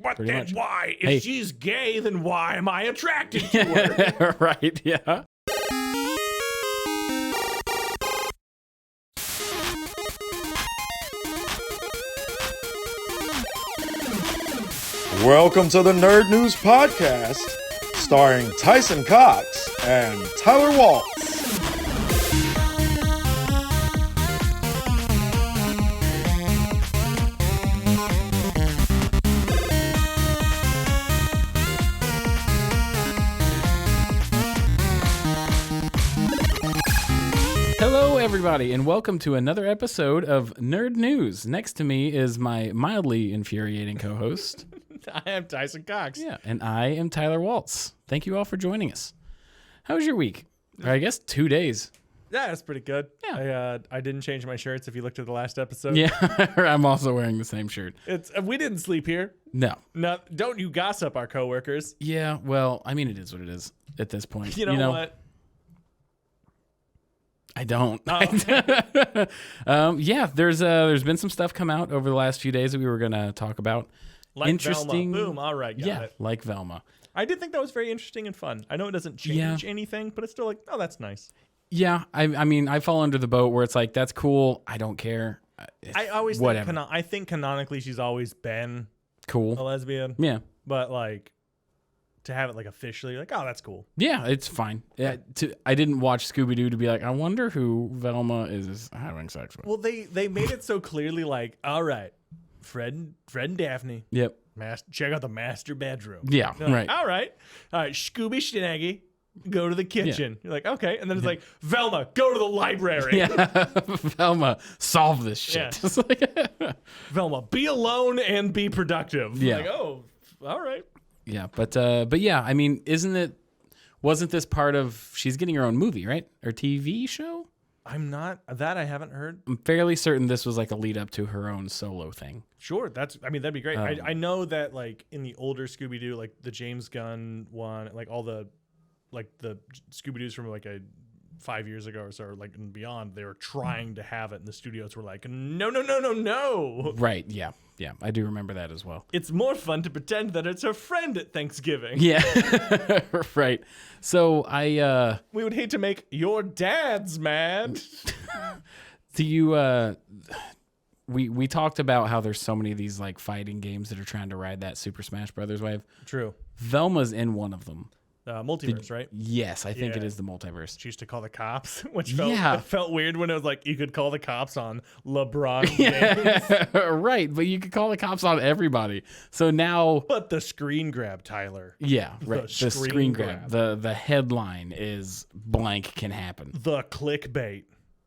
But Pretty then much. why? If Hey. she's gay, then why am I attracted to her? Right, yeah. Welcome to the Nerd News Podcast, starring Tyson Cox and Tyler Waltz. Hello, everybody, and welcome to another episode of Nerd News. Next to me is my mildly infuriating co-host. I am Tyson Cox. Yeah, and I am Tyler Waltz. Thank you all for joining us. How was your week? Or I guess 2 days. Yeah, it's pretty good. Yeah. I didn't change my shirts if you looked at the last episode. Yeah, I'm also wearing the same shirt. It's we didn't sleep here. No. No, don't you gossip our coworkers. Yeah, well, I mean, it is what it is at this point. You know what? I don't. Oh. Yeah, there's been some stuff come out over the last few days that we were going to talk about. Like Interesting. Velma. Boom. All right. Got it. Like Velma. I did think that was very interesting and fun. I know it doesn't change anything, but it's still like, oh, that's nice. Yeah, I mean, I fall under the boat where it's like, that's cool. I don't care. I always whatever. I think canonically she's always been a Cool. lesbian, Yeah. but like to have it like officially, like, oh, that's cool. Yeah, it's fine. Yeah, I didn't watch Scooby Doo to be like, I wonder who Velma is having sex with. Well, they made it so clearly, like, all right, Fred and Daphne, Yep. check out the master bedroom. Yeah. You're like, Right. all right, Scooby Schnaggy, go to the kitchen. You're like, okay, and then it's like, Velma, go to the library. Yeah. Velma, solve this shit. Yeah. It's like, Velma, be alone and be productive. Yeah. Like, oh, all right. yeah, but yeah, I mean, wasn't this part of, she's getting her own movie, right? Or TV show? I'm not that I haven't heard. I'm fairly certain this was like a lead up to her own solo thing. Sure, that'd be great. I know that like in the older Scooby Doo, like the James Gunn one, like all the Scooby Doo's from like 5 years ago or so, like and beyond, they were trying to have it, and the studios were like, no. Right, yeah. Yeah, I do remember that as well. It's more fun to pretend that it's her friend at Thanksgiving. Yeah, right. So We would hate to make your dads mad. do you, we talked about how there's so many of these like fighting games that are trying to ride that Super Smash Brothers wave. True. Velma's in one of them. Multiverse, right? Yes, I think it Yeah. is the multiverse. She used to call the cops, which Yeah. felt weird when it was like you could call the cops on LeBron James. Right, but you could call the cops on everybody. So now, But the screen grab, Tyler. yeah, right. The screen screen grab. The headline is blank can happen. The clickbait.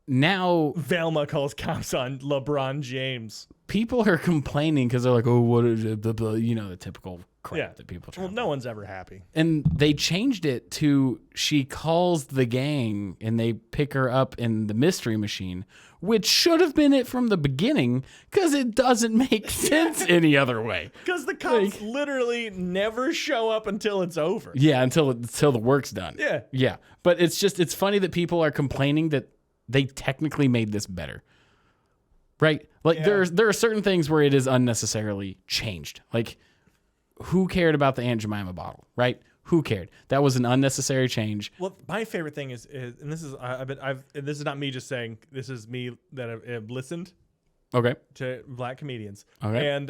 Now Velma calls cops on LeBron James. people are complaining because they're like, oh, what is it? Blah, blah, you know, the typical crap Yeah. that people try. Well, no one's ever happy. And they changed it to she calls the gang and they pick her up in the mystery machine, which should have been it from the beginning because it doesn't make sense any other way. Because the cops literally never show up until it's over. Yeah, until the work's done. Yeah. Yeah. But it's funny that people are complaining that they technically made this better. Right? Like Yeah. there are certain things where it is unnecessarily changed. Like who cared about the Aunt Jemima bottle, right? Who cared? That was an unnecessary change. Well, my favorite thing is and this is and this is not me just saying, this is me that have listened Okay. to black comedians. Okay. And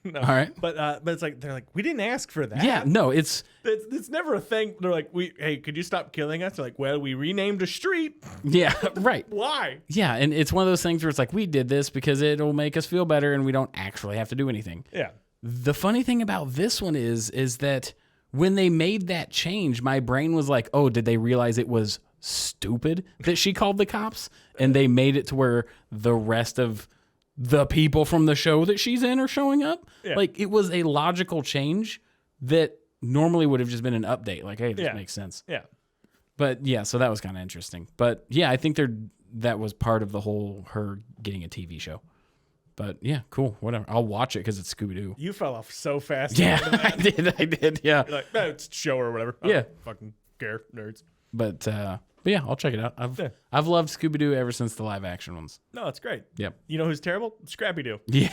no. All right. But it's like they're like, we didn't ask for that. Yeah, no, it's It's never a thing. They're like, hey, could you stop killing us? They're like, well, we renamed a street. yeah, right. Why? Yeah, and it's one of those things where it's like we did this because it'll make us feel better and we don't actually have to do anything. Yeah. The funny thing about this one is that when they made that change, my brain was like, oh, did they realize it was stupid that she called the cops? And they made it to where the rest of the people from the show that she's in are showing up? Yeah. Like, it was a logical change that normally would have just been an update. Like, hey, this Yeah. makes sense. Yeah. But, yeah, so that was kind of interesting. But, yeah, I think that was part of the whole her getting a TV show. But yeah, cool, whatever. I'll watch it because it's Scooby Doo. You fell off so fast. Yeah, I did. Yeah, You're like, it's a show or whatever. Yeah. Fucking care, nerds. but yeah, I'll check it out. I've loved Scooby Doo ever since the live action ones. No, it's great. Yep. You know who's terrible? Scrappy Doo. Yeah.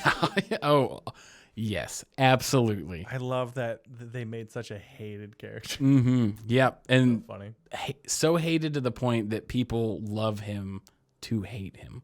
Oh, Yes, absolutely. I love that they made such a hated character. Mm-hmm. Yep. And So funny. so hated to the point that people love him to hate him.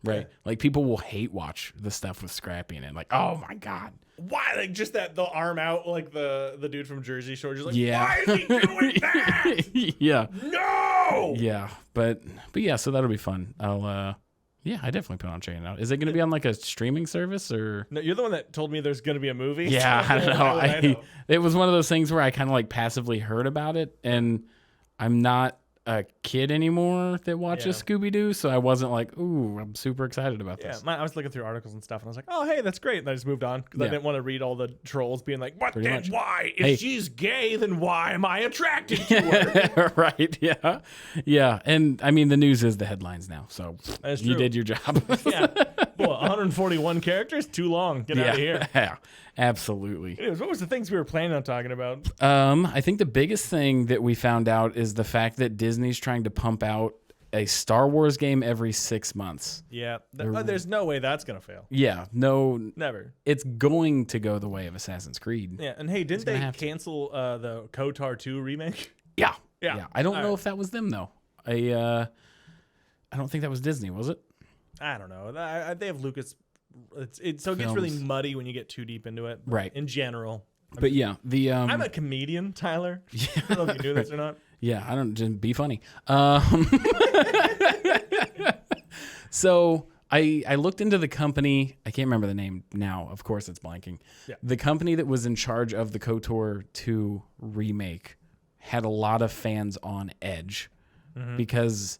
Right? Yeah. Like people will hate watch the stuff with Scrappy in it. Like, oh my God. Why? Like just that the arm out, like the dude from Jersey Shore, just like, Yeah. why is he doing that? Yeah. No. Yeah. But yeah, so that'll be fun. I definitely plan on checking it out. Is it going to be on like a streaming service or? No, you're the one that told me there's going to be a movie. Yeah, So I don't know. how would I know? It was one of those things where I kind of like passively heard about it, and I'm not a kid anymore that watches Scooby-Doo, so I wasn't like, ooh, I'm super excited about Yeah, this. I was looking through articles and stuff, and I was like, oh, hey, that's great. And I just moved on because I Yeah. didn't want to read all the trolls being like, what? Pretty much. Why? If Hey. she's gay, then why am I attracted to her? Right, yeah. Yeah, and I mean, the news is the headlines now, so That's you true. did your job. Yeah. Well, 141 characters? Too long. Get out of here. Yeah, absolutely. Anyways, what was the things we were planning on talking about? I think the biggest thing that we found out is the fact that Disney's trying to pump out a Star Wars game every 6 months. Yeah. There's no way that's going to fail. Yeah, no, Never. it's going to go the way of Assassin's Creed. Yeah. And hey, didn't gonna they have to. cancel the KOTOR 2 remake? Yeah. Yeah. I don't All know right. if that was them though. I don't think that was Disney, was it? I don't know. They have Lucas. So it gets really Films. muddy when you get too deep into it. Right. In general. But yeah, the I'm a comedian, Tyler. I don't know if you knew this or not. yeah, I don't just be funny. So I looked into the company. I can't remember the name now. Of course, it's blanking. Yeah. The company that was in charge of the KOTOR 2 remake had a lot of fans on edge because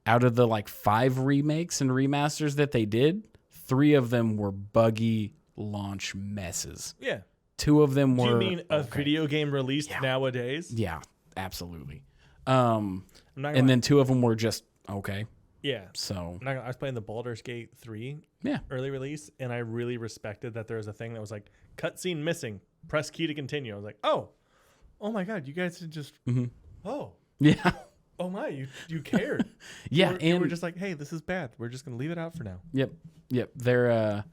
out of the like 5 remakes and remasters that they did, 3 of them were buggy launch messes. Yeah. 2 of them were. Do you mean a okay. video game released nowadays? Yeah, absolutely. I'm not gonna And then 2 of them were just okay. yeah. So I was playing the Baldur's Gate 3 yeah, early release, and I really respected that there was a thing that was like cutscene missing. Press key to continue. I was like, oh my god, you guys did just yeah, oh my, you cared. yeah. You And were just like, hey, this is bad. We're just gonna leave it out for now. yep. They're.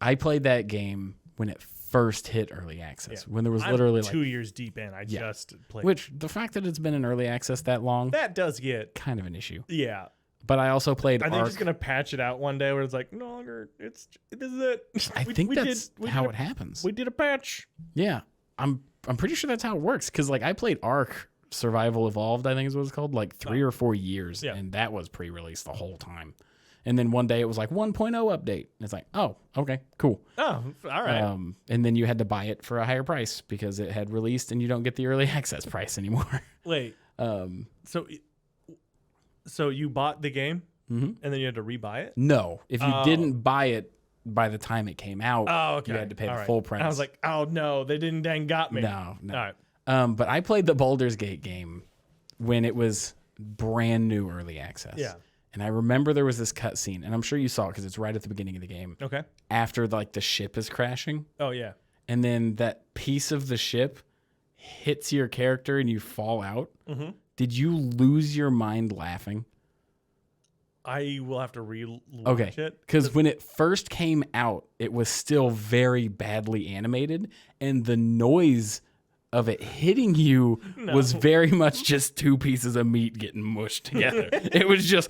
I played that game when it first hit early access. Yeah. When there was I'm literally 2 like, years deep in. I just played. which the fact that it's been in early access that long, that does get kind of an issue. yeah. But I also played Are they Ark. just gonna patch it out one day where it's like no longer? This is it. I think that's how it happens. We did a patch. Yeah, I'm pretty sure that's how it works. Because like I played Ark Survival Evolved, I think is what it's called, like 3 or 4 years, Yeah. and that was pre-released the whole time. And then one day it was like 1.0 update. And it's like, oh, okay, cool. Oh, all right. And then you had to buy it for a higher price because it had released, and you don't get the early access price anymore. Wait. So you bought the game and then you had to rebuy it? No, if you Oh. didn't buy it by the time it came out, Oh, okay. you had to pay All the right. full price. I was like, oh no, they didn't dang got me. no. All right. But I played the Baldur's Gate game when it was brand new early access. Yeah. And I remember there was this cutscene, and I'm sure you saw it because it's right at the beginning of the game. Okay. After like the ship is crashing, Oh yeah. and then that piece of the ship hits your character and you fall out. Mm-hmm. Did you lose your mind laughing? I will have to re-watch Okay, it. because when it first came out, it was still very badly animated, and the noise of it hitting you was very much just 2 pieces of meat getting mushed together. It was just,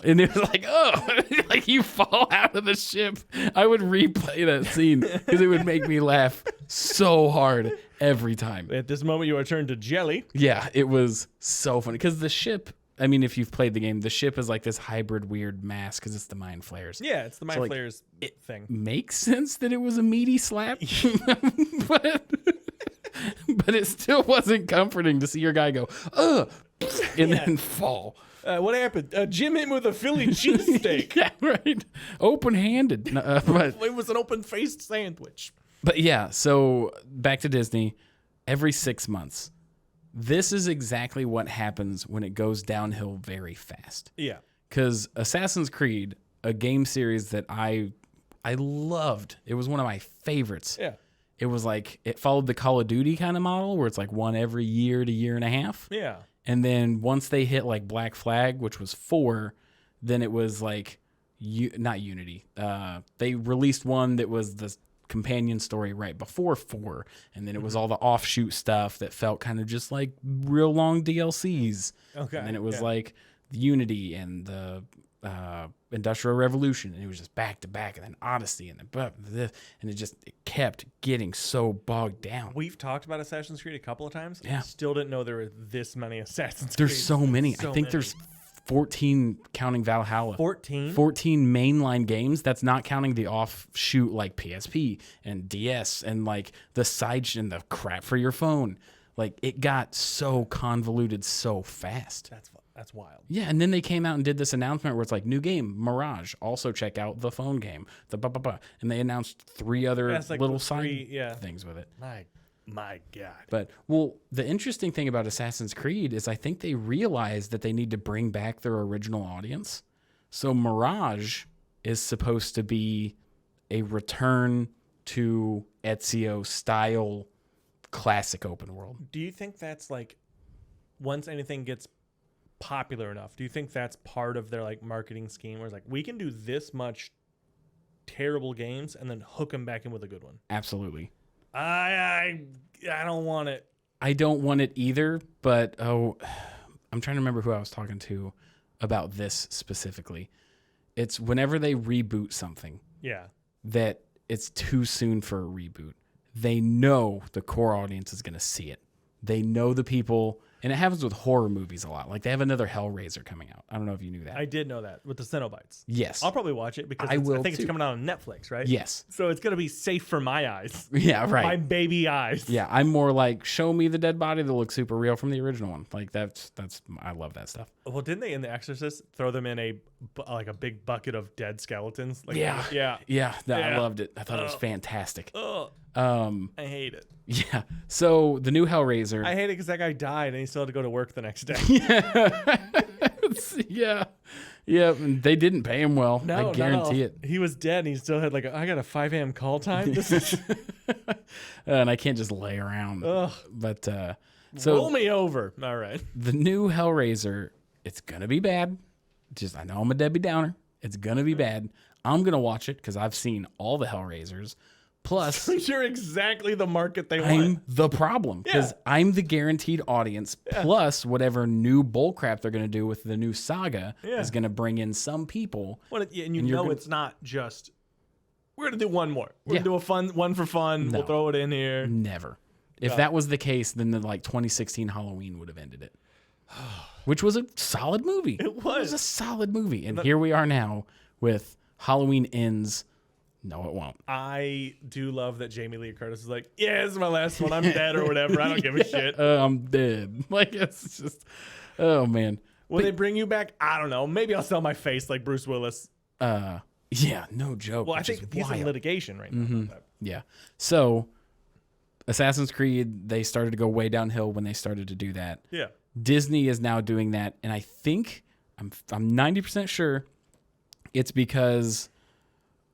and it was like, oh, like you fall out of the ship. I would replay that scene because it would make me laugh so hard every time. At this moment, you are turned to jelly. Yeah, it was so funny because the ship. I mean, if you've played the game, the ship is like this hybrid weird mass because it's the Mind Flayers. Yeah, it's the Mind like, Flayers thing. Makes sense that it was a meaty slap, but it still wasn't comforting to see your guy go, ugh, and then fall. What happened? Jim hit me with a Philly cheesesteak. Yeah, right. Open-handed. It was an open-faced sandwich. But yeah, so back to Disney. Every 6 months. This is exactly what happens when it goes downhill very fast. Yeah. Because Assassin's Creed, a game series that I loved. It was one of my favorites. Yeah. It was like, it followed the Call of Duty kind of model where it's like one every year to year and a half. Yeah. And then once they hit like Black Flag, which was 4, then it was like, not Unity. They released one that was the companion story right before 4, and then it was all the offshoot stuff that felt kind of just like real long DLCs. Okay. And then it was like the Unity and the Industrial Revolution, and it was just back to back, and then Odyssey, and then this, and it kept getting so bogged down. We've talked about Assassin's Creed a couple of times. Yeah. I still didn't know there were this many Assassin's Creed. There's so many. I think there's 14 counting Valhalla. 14? 14 mainline games. That's not counting the offshoot like PSP and DS and like the side and the crap for your phone. Like it got so convoluted so fast. That's wild. Yeah, and then they came out and did this announcement where it's like new game, Mirage. Also check out the phone game, and they announced 3 other little side things with it. My God. But the interesting thing about Assassin's Creed is I think they realized that they need to bring back their original audience. So Mirage is supposed to be a return to Ezio style classic open world. Do you think that's like once anything gets popular enough, do you think that's part of their like marketing scheme where it's like we can do this much terrible games and then hook them back in with a good one? Absolutely. I don't want it. I don't want it either, but I'm trying to remember who I was talking to about this specifically. It's whenever they reboot something that it's too soon for a reboot. They know the core audience is going to see it. They know the people, and it happens with horror movies a lot. Like they have another Hellraiser coming out. I don't know if you knew that. I did know that with the Cenobites. Yes. I'll probably watch it because I think it's coming out on Netflix, right? Yes. So it's going to be safe for my eyes. Yeah, right. My baby eyes. Yeah, I'm more like, show me the dead body that looks super real from the original one. Like that's I love that stuff. Well, didn't they in The Exorcist throw them in a big bucket of dead skeletons? Like, Yeah. I loved it. I thought it was fantastic. I hate it. Yeah. So the new Hellraiser. I hate it because that guy died and he still had to go to work the next day. Yeah. Yeah. And they didn't pay him well. No, I guarantee it. He was dead and he still had I got a 5 a.m. call time. This is and I can't just lay around. Ugh. But so roll me over. All right. The new Hellraiser, it's gonna be bad. I know I'm a Debbie Downer. It's gonna be bad. I'm gonna watch it because I've seen all the Hellraisers. Plus, you're exactly the market they want. I'm the problem because I'm the guaranteed audience. Plus, whatever new bullcrap they're going to do with the new saga is going to bring in some people. Well, and it's not just we're going to do one more. We're going to do a fun one for fun. No, we'll throw it in here. Never. If that was the case, then the 2016 Halloween would have ended it, which was a solid movie. It was a solid movie, and here we are now with Halloween Ends. No, it won't. I do love that Jamie Lee Curtis is like, yeah, this is my last one. I'm dead or whatever. I don't give a shit. I'm dead. Like, it's just, oh, man. Will they bring you back? I don't know. Maybe I'll sell my face like Bruce Willis. Yeah, no joke. Well, I think he's in litigation right now. Mm-hmm. Yeah. So, Assassin's Creed, they started to go way downhill when they started to do that. Yeah. Disney is now doing that. And I think, I'm 90% sure it's because...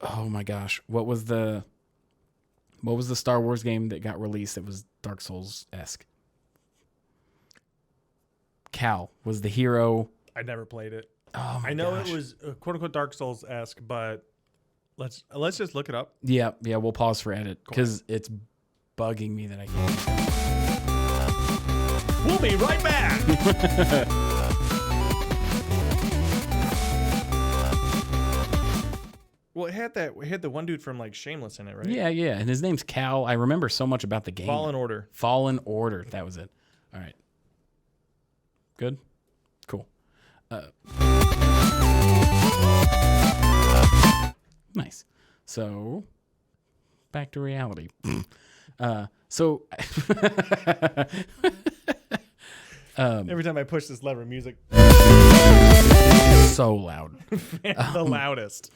Oh my gosh, what was the Star Wars game that got released that was Dark Souls-esque? Cal was the hero. I never played it. Oh my I know gosh. it was quote unquote Dark Souls-esque, but let's just look it up. Yeah, we'll pause for edit because it's bugging me that I can't. We'll be right back. Well, it had the one dude from like Shameless in it, right? Yeah, and his name's Cal. I remember so much about the game. Fallen Order. That was it. All right. Good. Cool. Nice. So, back to reality. Every time I push this lever, music so loud. the loudest.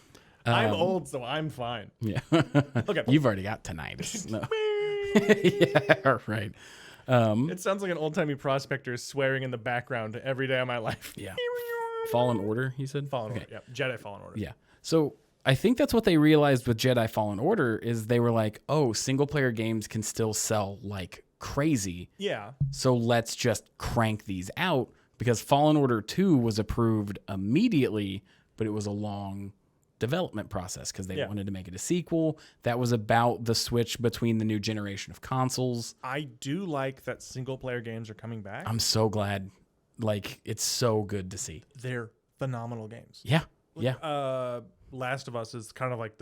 I'm old, so I'm fine. Yeah. Okay. You've already got tinnitus. No. Yeah, right. It sounds like an old-timey prospector swearing in the background every day of my life. Yeah. Fallen Order, he said? Fallen Order, yeah. Jedi Fallen Order. Yeah. So I think that's what they realized with Jedi Fallen Order is they were like, oh, single-player games can still sell like crazy. Yeah. So let's just crank these out because Fallen Order 2 was approved immediately, but it was a long development process because they wanted to make it a sequel. That was about the switch between the new generation of consoles. I do like that single player games are coming back. I'm so glad. Like, it's so good to see. They're phenomenal games. Yeah. Yeah. Last of Us is kind of like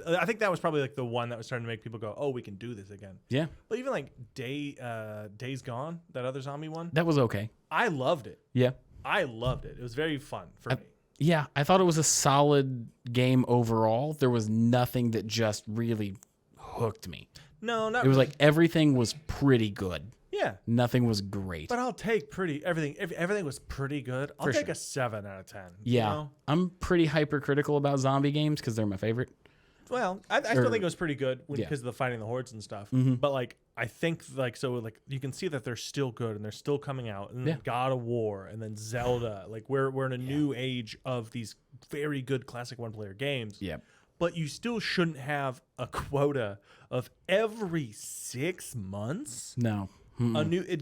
I think that was probably like the one that was starting to make people go, oh, we can do this again. Yeah. But even like Days Gone, that other zombie one, That was okay. I loved it. Yeah. I loved it. It was very fun for me. Yeah. I thought it was a solid game overall. There was nothing that just really hooked me. No, not It was really. like everything was pretty good. Yeah. Nothing was great. But I'll take everything. If everything was pretty good, I'll take sure. a 7 out of 10. Yeah. You know? I'm pretty hypercritical about zombie games because they're my favorite. Well, I still think it was pretty good because of the fighting the hordes and stuff. Mm-hmm. But like, I think like you can see that they're still good and they're still coming out. And then God of War and then Zelda. Like we're in a new age of these very good classic one player games. Yep. But you still shouldn't have a quota of every 6 months. No.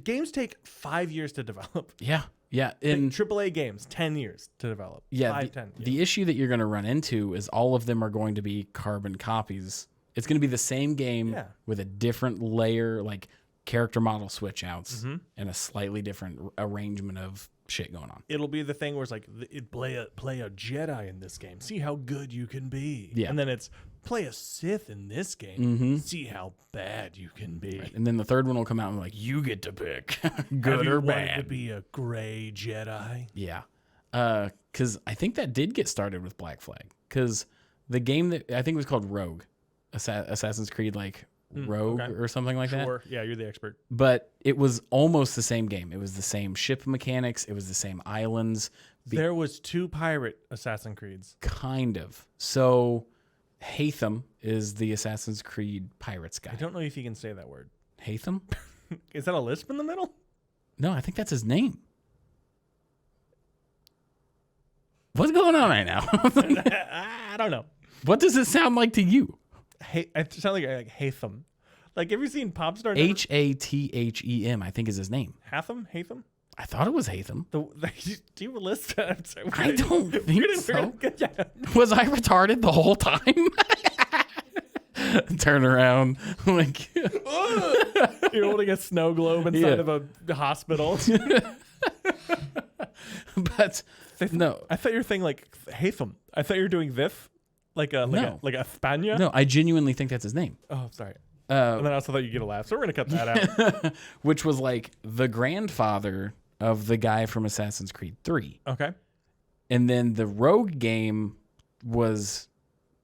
Games take 5 years to develop. Yeah. Yeah. And AAA games 10 years to develop. yeah, 5, 10. the issue that you're going to run into is all of them are going to be carbon copies. It's going to be the same game with a different layer, like character model switch outs and a slightly different arrangement of shit going on. It'll be the thing where it's like play a Jedi in this game. See how good you can be. Yeah. And then it's play a Sith in this game. See how bad you can be. Right. And then the third one will come out and be like, you get to pick good Have or you bad. wanted to be a gray Jedi? Yeah. Because I think that did get started with Black Flag. Because the game that I think was called Rogue, Assassin's Creed, like Rogue or something like that. Sure. Yeah, you're the expert. But it was almost the same game. It was the same ship mechanics. It was the same islands. There was 2 pirate Assassin's Creeds. Kind of. So Hatham is the Assassin's Creed pirates guy. I don't know if you can say that word. Hatham? Is that a lisp in the middle? No, I think that's his name. What's going on right now? I don't know. What does it sound like to you? It sounds like Hatham. Like, have you seen Popstar? Hathem, I think is his name. Hatham? I thought it was Hatham. Do you have a list? I'm sorry, I don't think so. Yeah. Was I retarded the whole time? Turn around. Like, You're holding a snow globe inside of a hospital. But no. I thought you were saying like Hatham. I thought you were doing this. Like a Spania? No, I genuinely think that's his name. Oh, sorry. And then I also thought you'd get a laugh. So we're going to cut that out. Which was like the grandfather of the guy from Assassin's Creed 3. Okay. And then the Rogue game was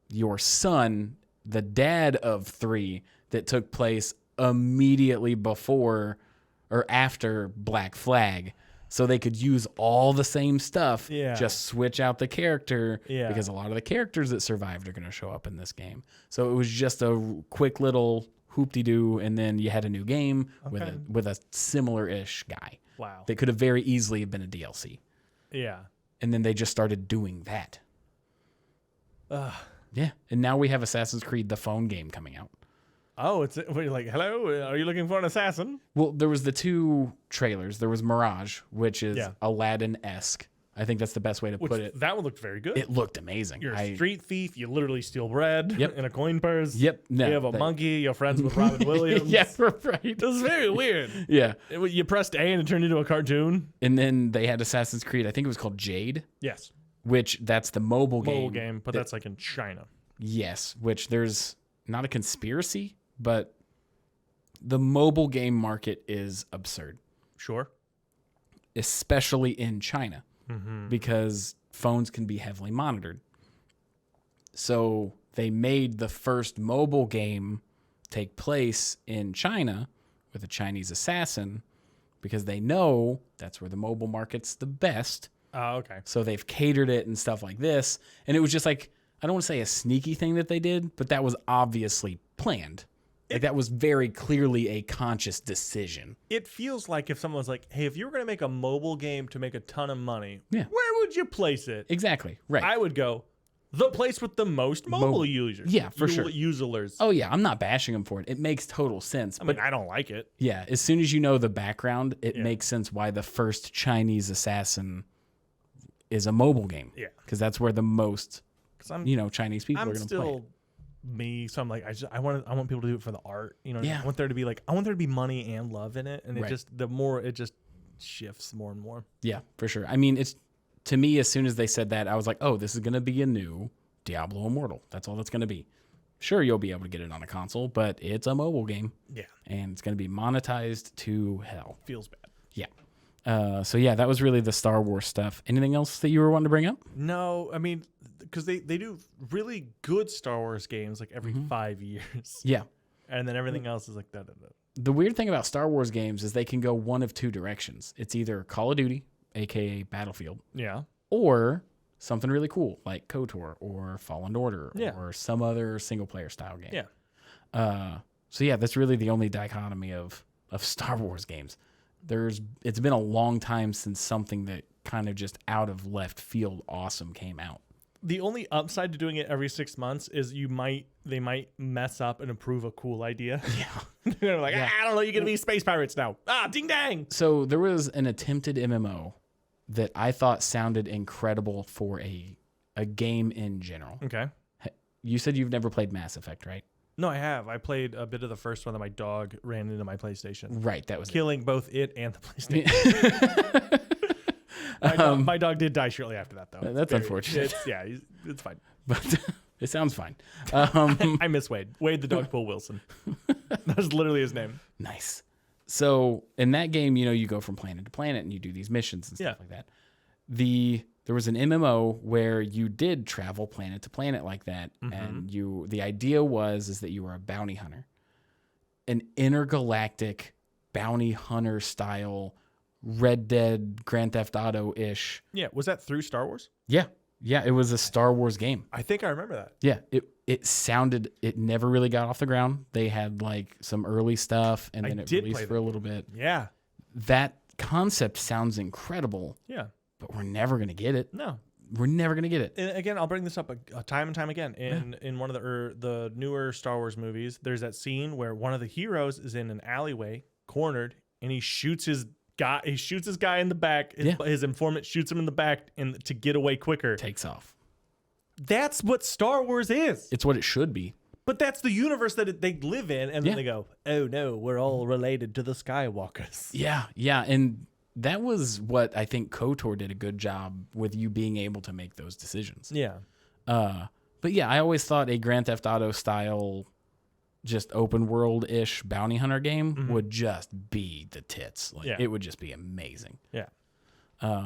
your son, the dad of 3, that took place immediately before or after Black Flag. So they could use all the same stuff, just switch out the character because a lot of the characters that survived are going to show up in this game. So it was just a quick little hoop-de-doo, and then you had a new game with a similar-ish guy. Wow. That could have very easily been a DLC. Yeah. And then they just started doing that. Yeah. And now we have Assassin's Creed, the phone game, coming out. Oh, you're like, hello, are you looking for an assassin? Well, there was the 2 trailers. There was Mirage, which is Aladdin-esque. I think that's the best way to put it. That one looked very good. It looked amazing. You're a street thief. You literally steal bread in a coin purse. Yep. No, you have a monkey. You're friends with Robin Williams. Yeah, right. It was very weird. Yeah. You pressed A and it turned into a cartoon. And then they had Assassin's Creed. I think it was called Jade. Yes. Which that's the mobile game. But that's like in China. Yes. Which there's not a conspiracy, but the mobile game market is absurd. Sure. Especially in China. Because phones can be heavily monitored. So they made the first mobile game take place in China with a Chinese assassin because they know that's where the mobile market's the best. Oh, okay. So they've catered it and stuff like this. And it was just like, I don't want to say a sneaky thing that they did, but that was obviously planned. Like that was very clearly a conscious decision. It feels like if someone was like, hey, if you were going to make a mobile game to make a ton of money, where would you place it? Exactly. Right. I would go the place with the most mobile users. Yeah, for sure. Users. Oh, yeah. I'm not bashing them for it. It makes total sense. I mean, I don't like it. Yeah. As soon as you know the background, it makes sense why the first Chinese assassin is a mobile game. Yeah. Because that's where the most Chinese people are going to play it. Me, so I'm like, I want people to do it for the art. Yeah. I want there to be money and love in it, and Right. the more it just shifts more and more. Yeah, for sure. I mean, it's to me, as soon as they said that, I was like, oh, this is going to be a new Diablo Immortal. That's all that's going to be. Sure, you'll be able to get it on a console, but it's a mobile game. Yeah, And it's going to be monetized to hell. feels bad. Yeah. So yeah, that was really the Star Wars stuff. Anything else that you were wanting to bring up? No, I mean, because they do really good Star Wars games like every 5 years, Yeah. and then everything else is like that. The weird thing about Star Wars games is they can go one of two directions. It's either Call of Duty, aka Battlefield, Yeah, or something really cool like KOTOR or Fallen Order Yeah. or some other single player style game. yeah. So yeah, that's really the only dichotomy of Star Wars games. It's been a long time since something that kind of just out of left field awesome came out. The only upside to doing it every 6 months is they might mess up and approve a cool idea. Yeah. They're like, Yeah. I don't know, you're gonna be space pirates now. Ding dang. So there was an attempted MMO that I thought sounded incredible for a game in general. Okay. You said you've never played Mass Effect, right? No, I have. I played a bit of the first one that my dog ran into my PlayStation, Right, that was killing both it and the PlayStation. My dog did die shortly after that, though. That's unfortunate. It's fine. But it sounds fine. I miss Wade. Wade the dog pool Wilson. That was literally his name. Nice. So in that game, you go from planet to planet and you do these missions and stuff like that. There was an MMO where you did travel planet to planet like that, and the idea is that you were a bounty hunter, an intergalactic bounty hunter style, Red Dead, Grand Theft Auto ish. Yeah, was that through Star Wars? Yeah, it was a Star Wars game. I think I remember that. Yeah, it never really got off the ground. They had like some early stuff, and then it released for a little bit. Yeah, that concept sounds incredible. Yeah. But we're never going to get it. No. We're never going to get it. And again, I'll bring this up time and time again. In one of the newer Star Wars movies, there's that scene where one of the heroes is in an alleyway, cornered, and he shoots his guy. He shoots his guy in the back. His informant shoots him in the back, and to get away quicker, takes off. That's what Star Wars is. It's what it should be. But that's the universe that they live in, and then they go, "Oh no, we're all related to the Skywalkers." Yeah, and that was what I think KOTOR did a good job with, you being able to make those decisions. Yeah. But yeah, I always thought a Grand Theft Auto style, just open world ish bounty hunter game would just be the tits. Like it would just be amazing. Yeah. I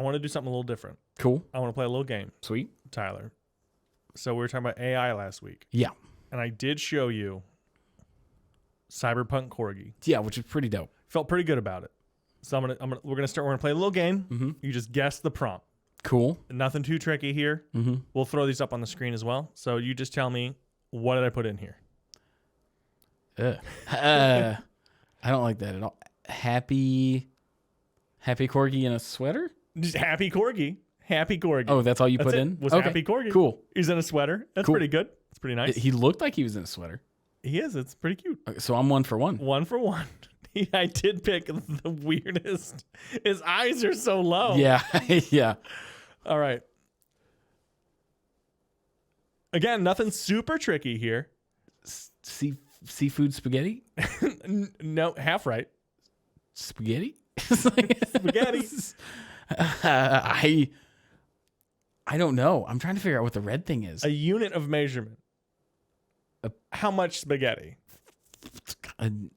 want to do something a little different. Cool. I want to play a little game. Sweet. Tyler. So we were talking about AI last week. Yeah. And I did show you Cyberpunk Corgi. Yeah, which is pretty dope. Felt pretty good about it. So we're gonna play a little game. You just guess the prompt. Cool. Nothing too tricky here. We'll throw these up on the screen as well. So you just tell me, what did I put in here? I don't like that at all. Happy Corgi in a sweater? Just happy Corgi. Happy Corgi. Oh, that's all you put in? Was okay. Happy Corgi. Cool. He's in a sweater. That's Cool. pretty good. It's pretty nice. He looked like he was in a sweater. He is. It's pretty cute. Okay, so I'm 1 for 1. 1 for 1. I did pick the weirdest. His eyes are so low. Yeah. Yeah. All right. Again, nothing super tricky here. Seafood spaghetti? No, half right. Spaghetti? Spaghetti. I don't know. I'm trying to figure out what the red thing is. A unit of measurement. How much spaghetti? An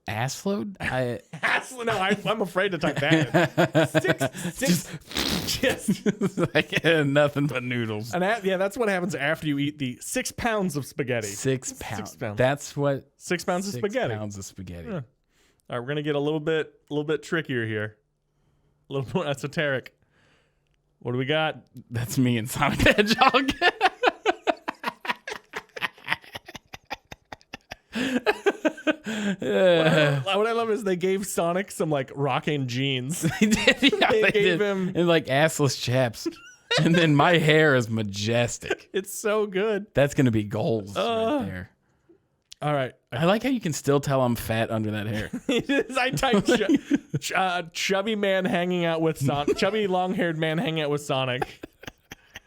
ass load? No, I'm afraid to type that in. Just like nothing but noodles. That's what happens after you eat the 6 pounds of spaghetti. 6 pounds. 6 pounds. That's what 6 pounds of spaghetti. 6 pounds of spaghetti. Yeah. All right, we're gonna get a little bit trickier here. A little more esoteric. What do we got? That's me and Sonic the Hedgehog. What I love is they gave Sonic some like rocking jeans. They did. Yeah, They they gave did. him- And like assless chaps. And then my hair is majestic. It's so good. That's gonna be goals right there. All right. I like how you can still tell I'm fat under that hair. It is. I typed chubby man hanging out with Sonic. Chubby long-haired man hanging out with Sonic.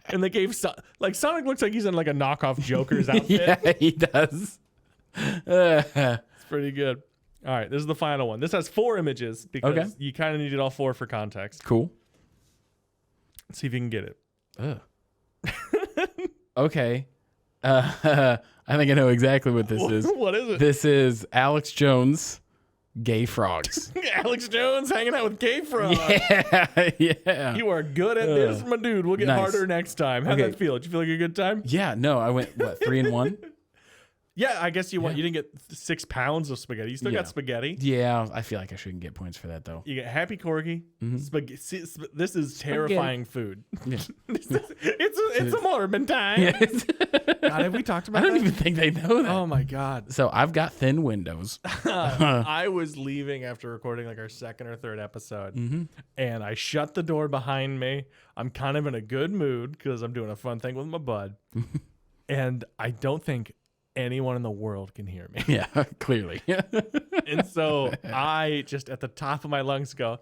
And they gave Sonic looks like he's in like a knockoff Joker's outfit. Yeah, he does. It's pretty good. All right, this is the final one. This has 4 images because you kind of needed all 4 for context. Cool. Let's see if you can get it. Okay. I think I know exactly what this is. What is it? This is Alex Jones, gay frogs. Alex Jones hanging out with gay frogs. Yeah. You are good at this, my dude. We'll get Nice. harder next time. How'd that feel? Did you feel like a good time? Yeah, no, I went, 3-1? Yeah, I guess you didn't get 6 pounds of spaghetti. You still got spaghetti. Yeah, I feel like I shouldn't get points for that, though. You get Happy Corgi. Spaghetti. This is terrifying food. Yeah. it's a Mormon time. Yeah. God, have we talked about I don't that? even think they know that. Oh, my God. So I've got thin windows. I was leaving after recording like our 2nd or 3rd episode, and I shut the door behind me. I'm kind of in a good mood because I'm doing a fun thing with my bud, and I don't think anyone in the world can hear me. Yeah, clearly. And so I just at the top of my lungs go,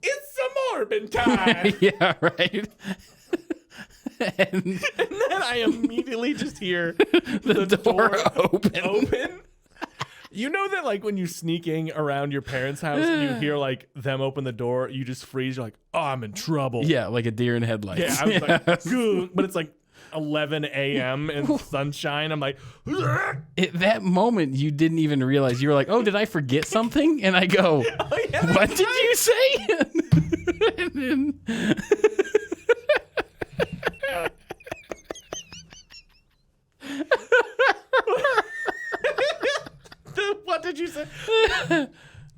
"It's a Morbin time!" Yeah, right. And then I immediately just hear the door open. You know that like when you sneaking around your parents' house and you hear like them open the door, you just freeze. You're like, "Oh, I'm in trouble." Yeah, like a deer in headlights. Yeah, I was like, "Goo," but it's like 11 a.m. in sunshine. I'm like, at that moment, you didn't even realize. You were like, "Oh, did I forget something?" And I go, "What did you say?" And then, what did you say?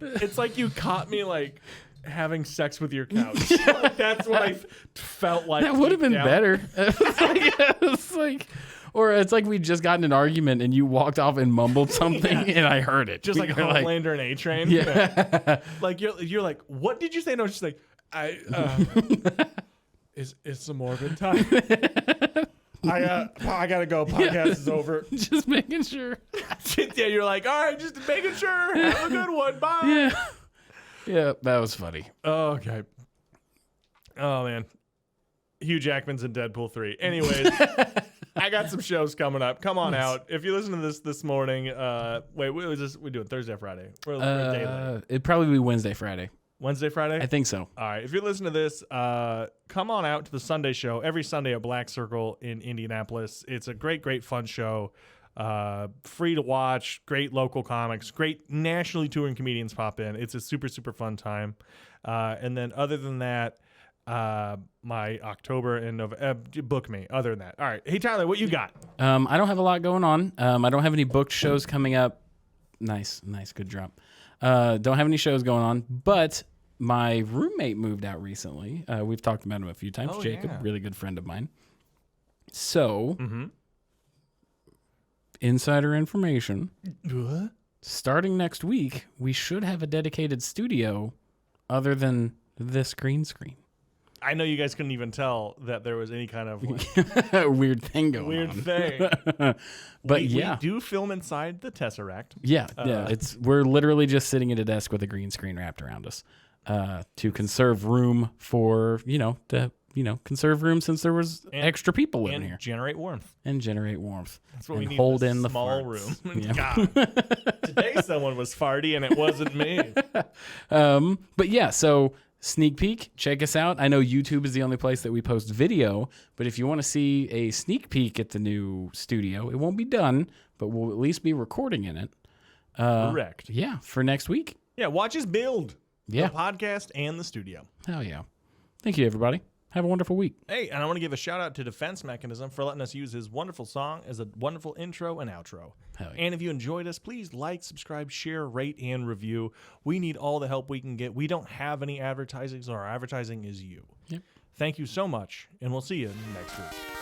It's like you caught me like having sex with your couch. Like, that's what I felt like. that would have been down. better. It's like, or it's like we just got in an argument and you walked off and mumbled something and I heard it. Just like You're Homelander and A-Train. Yeah. Like you're like, what did you say? No, she's like, it's some morbid time. I gotta go. Podcast is over. Just making sure. Yeah, you're like, all right, just making sure. Have a good one. Bye. Yeah. Yeah, that was funny. Oh, okay. Oh man, Hugh Jackman's in Deadpool 3. Anyways, I got some shows coming up. Come on out. If you listen to this morning, wait, we doing Thursday or Friday? We're a day late. It'd probably be Wednesday, Friday. Wednesday, Friday? I think so. All right. If you listen to this, come on out to the Sunday show every Sunday at Black Circle in Indianapolis. It's a great, great fun show. Free to watch, great local comics, great nationally touring comedians pop in. It's a super, super fun time. And then other than that, my October and November, book me. Other than that. All right. Hey, Tyler, what you got? I don't have a lot going on. I don't have any booked shows coming up. Nice, good drop. Don't have any shows going on, but my roommate moved out recently. We've talked about him a few times. Jacob, really good friend of mine. So, insider information. What? Starting next week, we should have a dedicated studio other than this green screen. I know you guys couldn't even tell that there was any kind of like, weird thing going weird on. thing. But we yeah. do film inside the Tesseract. Yeah. We're literally just sitting at a desk with a green screen wrapped around us to conserve room for, conserve room since there was extra people living here. Generate warmth. And generate warmth. That's what we need. Hold in the small farts. room. Yeah. God. Today someone was farty and it wasn't me. But yeah, so sneak peek, check us out. I know YouTube is the only place that we post video, but if you want to see a sneak peek at the new studio, it won't be done, but we'll at least be recording in it. Correct. Yeah, for next week. Yeah, watch us build Yeah. the podcast and the studio. Hell yeah. Thank you, everybody. Have a wonderful week. Hey, and I want to give a shout out to Defense Mechanism for letting us use his wonderful song as a wonderful intro and outro. Hell yeah. And if you enjoyed us, please like, subscribe, share, rate, and review. We need all the help we can get. We don't have any advertising, so our advertising is you. Yep. Thank you so much, and we'll see you next week.